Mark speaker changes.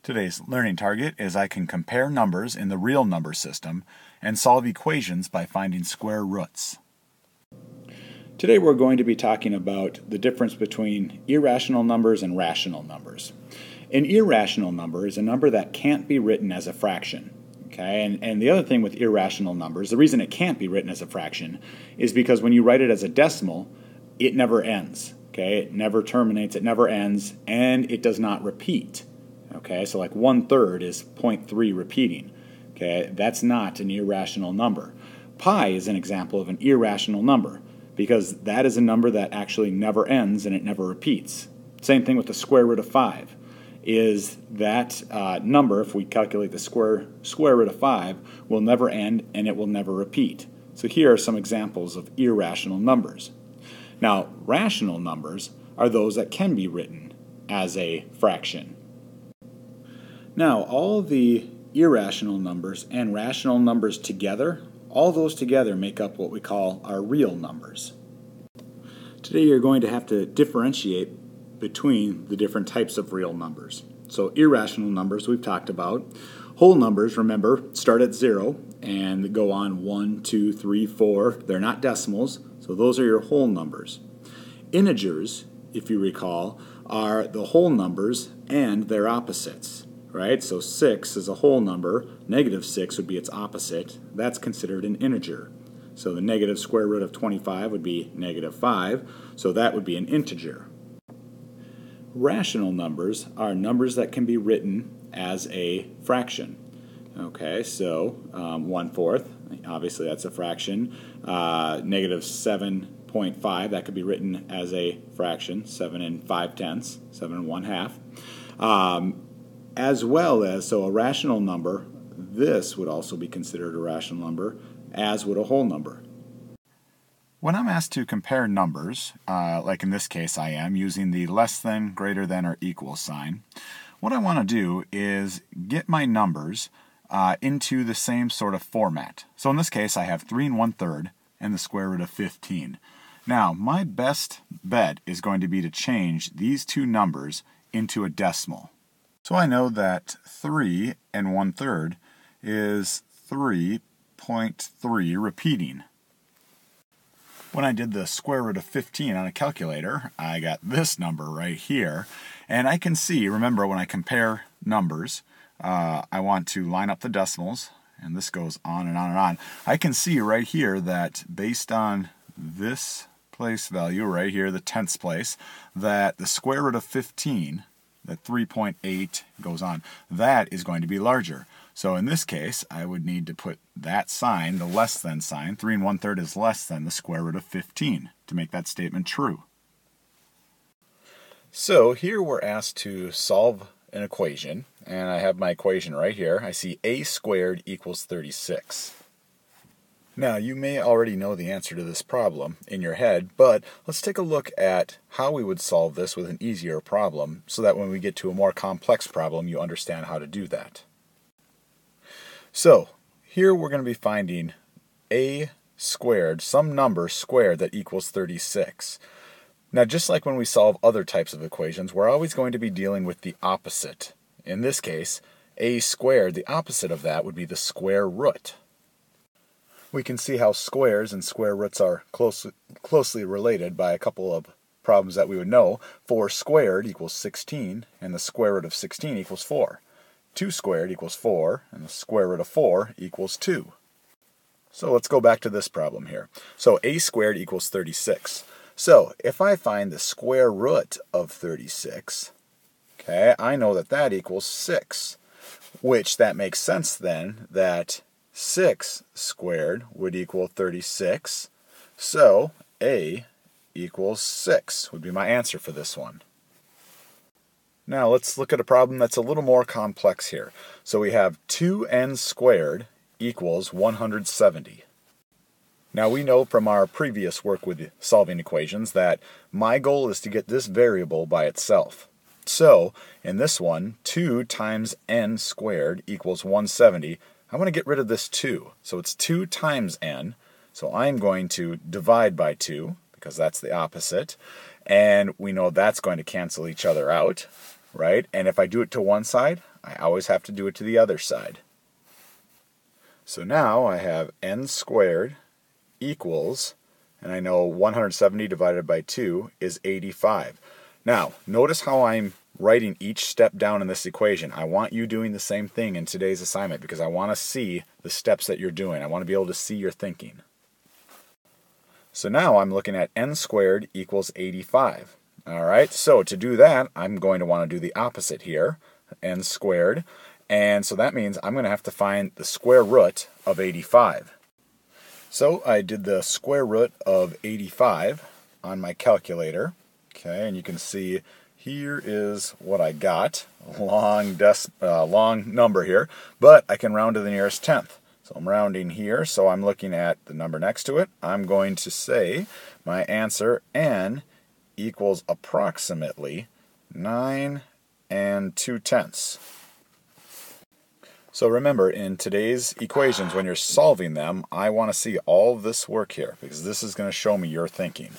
Speaker 1: Today's learning target is I can compare numbers in the real number system and solve equations by finding square roots. Today we're going to be talking about the difference between irrational numbers and rational numbers. An irrational number is a number that can't be written as a fraction. Okay? And the other thing with irrational numbers, the reason it can't be written as a fraction is because when you write it as a decimal, it never ends. Okay? It never terminates, it never ends, and it does not repeat. Okay, so like 1/3 is 0.3 repeating. Okay, that's not an irrational number. Pi is an example of an irrational number because that is a number that actually never ends and it never repeats. Same thing with the square root of 5. Is that number, if we calculate the square root of 5, will never end and it will never repeat. So here are some examples of irrational numbers. Now, rational numbers are those that can be written as a fraction. Now, all the irrational numbers and rational numbers together, all those together make up what we call our real numbers. Today you're going to have to differentiate between the different types of real numbers. So irrational numbers we've talked about. Whole numbers, remember, start at 0 and go on 1, 2, 3, 4. They're not decimals, so those are your whole numbers. Integers, if you recall, are the whole numbers and their opposites. Right? So 6 is a whole number. -6 would be its opposite. That's considered an integer. So the negative square root of 25 would be -5. So that would be an integer. Rational numbers are numbers that can be written as a fraction. Okay, so 1/4, obviously that's a fraction. -7.5, that could be written as a fraction. 7 5/10, 7 1/2. As well as, so a rational number, this would also be considered a rational number, as would a whole number. When I'm asked to compare numbers, like in this case I am, using the less than, greater than, or equal sign, what I want to do is get my numbers into the same sort of format. So in this case I have 3 1/3 and the square root of 15. Now, my best bet is going to be to change these two numbers into a decimal. So I know that 3 1/3 is 3.3 repeating. When I did the square root of 15 on a calculator, I got this number right here. And I can see, remember when I compare numbers, I want to line up the decimals, and this goes on and on and on. I can see right here that based on this place value right here, the tenths place, that the square root of 15, that 3.8 goes on, that is going to be larger. So in this case, I would need to put that sign, the less than sign, 3 1/3 is less than the square root of 15, to make that statement true. So here we're asked to solve an equation, and I have my equation right here. I see a squared equals 36. Now, you may already know the answer to this problem in your head, but let's take a look at how we would solve this with an easier problem so that when we get to a more complex problem, you understand how to do that. So, here we're going to be finding a squared, some number squared that equals 36. Now, just like when we solve other types of equations, we're always going to be dealing with the opposite. In this case, a squared, the opposite of that would be the square root. We can see how squares and square roots are closely related by a couple of problems that we would know. 4 squared equals 16, and the square root of 16 equals 4. 2 squared equals 4, and the square root of 4 equals 2. So let's go back to this problem here. So a squared equals 36. So if I find the square root of 36, okay, I know that that equals 6, which that makes sense then that 6 squared would equal 36, so a equals 6 would be my answer for this one. Now let's look at a problem that's a little more complex here. So we have 2n squared equals 170. Now we know from our previous work with solving equations that my goal is to get this variable by itself. So in this one, 2 times n squared equals 170. I want to get rid of this 2. So it's 2 times n. So I'm going to divide by 2 because that's the opposite. And we know that's going to cancel each other out, right? And if I do it to one side, I always have to do it to the other side. So now I have n squared equals, and I know 170 divided by 2 is 85. Now, notice how I'm writing each step down in this equation. I want you doing the same thing in today's assignment because I want to see the steps that you're doing. I want to be able to see your thinking. So now I'm looking at n squared equals 85. Alright, so to do that, I'm going to want to do the opposite here, n squared. And so that means I'm going to have to find the square root of 85. So I did the square root of 85 on my calculator. Okay, and you can see here is what I got. A long number here, but I can round to the nearest tenth. So I'm rounding here, so I'm looking at the number next to it. I'm going to say my answer, n, equals approximately 9 2/10. So remember, in today's equations, when you're solving them, I want to see all this work here, because this is going to show me your thinking.